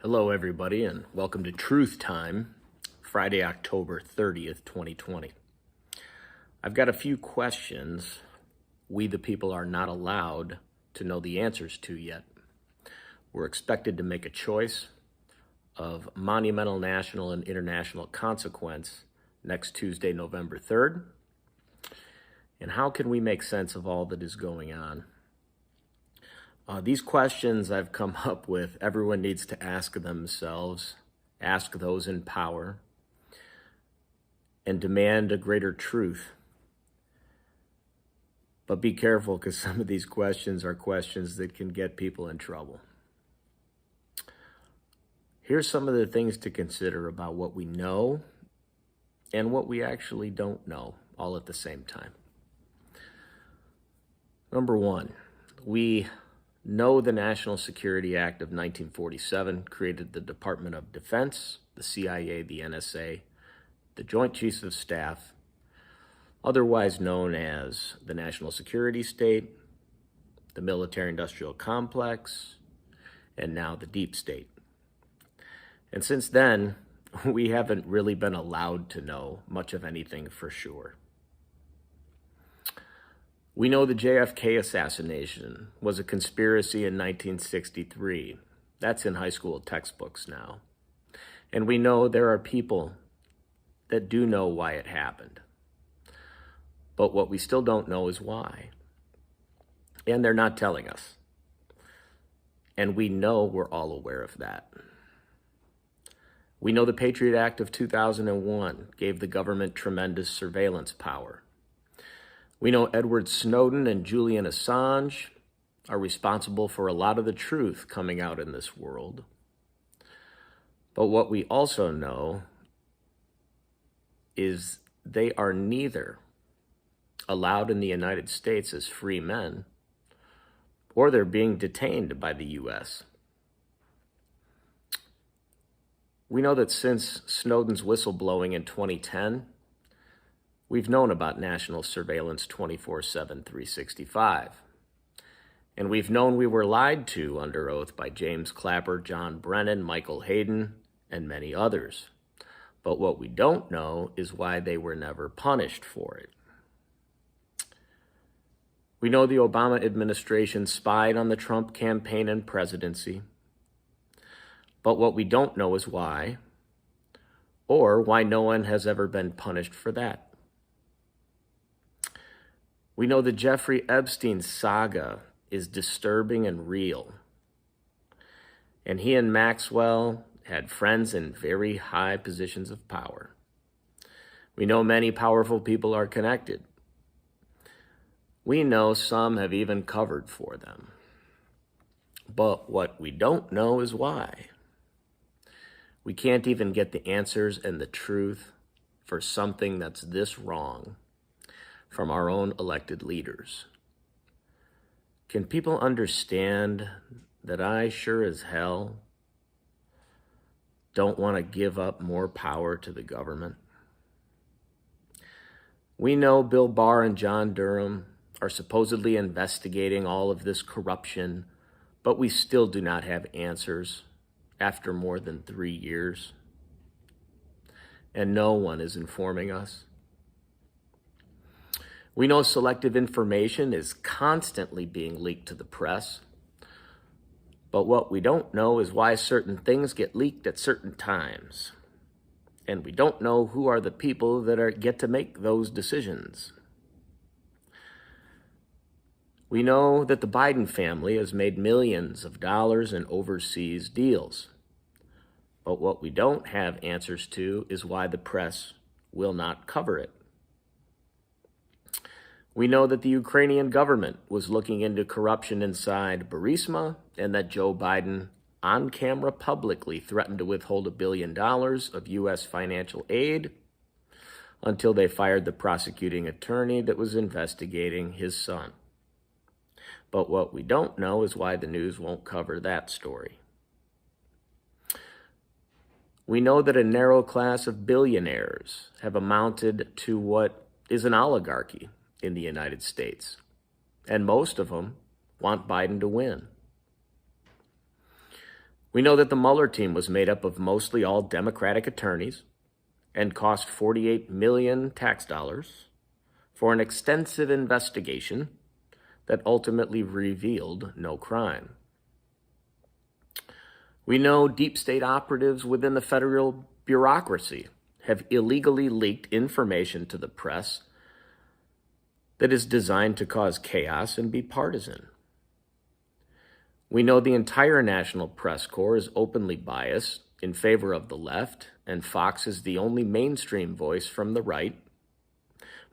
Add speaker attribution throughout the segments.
Speaker 1: Hello, everybody, and welcome to Truth Time, Friday, October 30th, 2020. I've got a few questions we, the people, are not allowed to know the answers to yet. We're expected to make a choice of monumental national and international consequence next Tuesday, November 3rd. And how can we make sense of all that is going on? These questions I've come up with, everyone needs to ask themselves, ask those in power, and demand a greater truth. But be careful, because some of these questions are questions that can get people in trouble. Here's some of the things to consider about what we know and what we actually don't know, all at the same time. Number one, we know the National Security Act of 1947 created the Department of Defense, the CIA, the NSA, the Joint Chiefs of Staff, otherwise known as the National Security State, the Military-Industrial Complex, and now the Deep State. And since then, we haven't really been allowed to know much of anything for sure. We know the JFK assassination was a conspiracy in 1963. That's in high school textbooks now. And we know there are people that do know why it happened. But what we still don't know is why. And they're not telling us. And we know we're all aware of that. We know the Patriot Act of 2001 gave the government tremendous surveillance power. We know Edward Snowden and Julian Assange are responsible for a lot of the truth coming out in this world. But what we also know is they are neither allowed in the United States as free men, or they're being detained by the U.S. We know that since Snowden's whistleblowing in 2010, we've known about national surveillance 24/7, 365. And we've known we were lied to under oath by James Clapper, John Brennan, Michael Hayden, and many others. But what we don't know is why they were never punished for it. We know the Obama administration spied on the Trump campaign and presidency. But what we don't know is why, or why no one has ever been punished for that. We know the Jeffrey Epstein saga is disturbing and real. And he and Maxwell had friends in very high positions of power. We know many powerful people are connected. We know some have even covered for them. But what we don't know is why. We can't even get the answers and the truth for something that's this wrong from our own elected leaders. Can people understand that I sure as hell don't want to give up more power to the government? We know Bill Barr and John Durham are supposedly investigating all of this corruption, but we still do not have answers after more than 3 years. And no one is informing us. We know selective information is constantly being leaked to the press, but what we don't know is why certain things get leaked at certain times. And we don't know who are the people that get to make those decisions. We know that the Biden family has made millions of dollars in overseas deals, but what we don't have answers to is why the press will not cover it. We know that the Ukrainian government was looking into corruption inside Burisma, and that Joe Biden, on camera publicly, threatened to withhold $1 billion of U.S. financial aid until they fired the prosecuting attorney that was investigating his son. But what we don't know is why the news won't cover that story. We know that a narrow class of billionaires have amounted to what is an oligarchy in the United States, and most of them want Biden to win. We know that the Mueller team was made up of mostly all Democratic attorneys and cost 48 million tax dollars for an extensive investigation that ultimately revealed no crime. We know deep state operatives within the federal bureaucracy have illegally leaked information to the press that is designed to cause chaos and be partisan. We know the entire National Press Corps is openly biased in favor of the left, and Fox is the only mainstream voice from the right.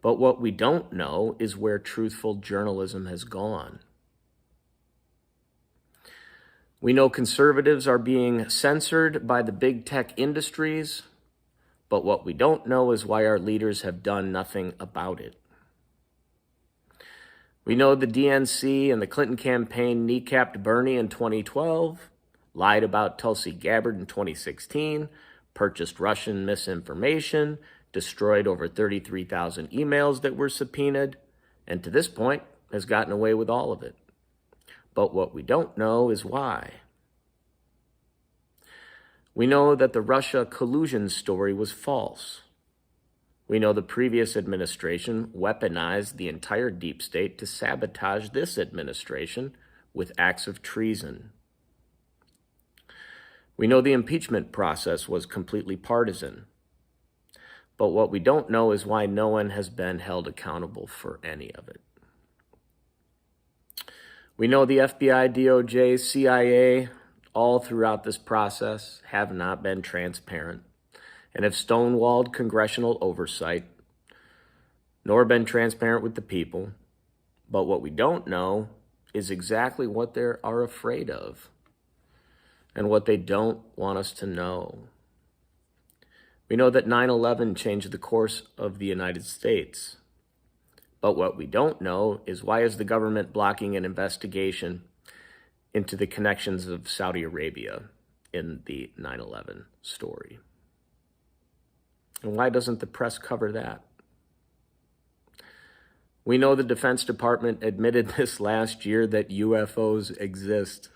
Speaker 1: But what we don't know is where truthful journalism has gone. We know conservatives are being censored by the big tech industries, but what we don't know is why our leaders have done nothing about it. We know the DNC and the Clinton campaign kneecapped Bernie in 2012, lied about Tulsi Gabbard in 2016, purchased Russian misinformation, destroyed over 33,000 emails that were subpoenaed, and to this point has gotten away with all of it. But what we don't know is why. We know that the Russia collusion story was false. We know the previous administration weaponized the entire deep state to sabotage this administration with acts of treason. We know the impeachment process was completely partisan. But what we don't know is why no one has been held accountable for any of it. We know the FBI, DOJ, CIA, all throughout this process have not been transparent and have stonewalled congressional oversight, nor been transparent with the people. But what we don't know is exactly what they are afraid of and what they don't want us to know. We know that 9/11 changed the course of the United States. But what we don't know is why is the government blocking an investigation into the connections of Saudi Arabia in the 9/11 story? And why doesn't the press cover that? We know the Defense Department admitted this last year that UFOs exist.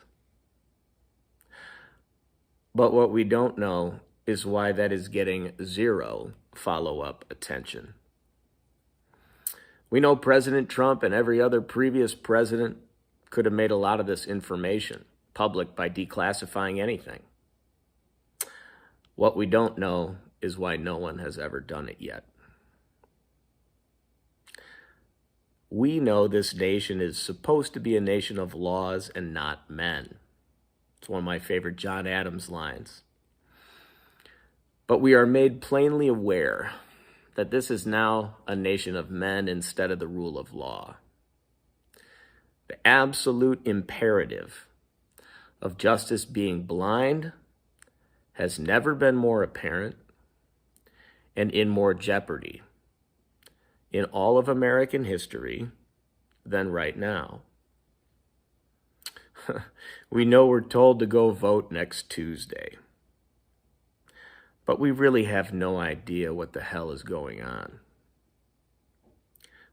Speaker 1: But what we don't know is why that is getting zero follow-up attention. We know President Trump and every other previous president could have made a lot of this information public by declassifying anything. What we don't know is why no one has ever done it yet. We know this nation is supposed to be a nation of laws and not men. It's one of my favorite John Adams lines. But we are made plainly aware that this is now a nation of men instead of the rule of law. The absolute imperative of justice being blind has never been more apparent and in more jeopardy in all of American history than right now. We know we're told to go vote next Tuesday, but we really have no idea what the hell is going on.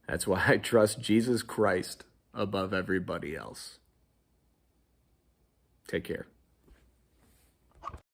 Speaker 1: That's why I trust Jesus Christ above everybody else. Take care.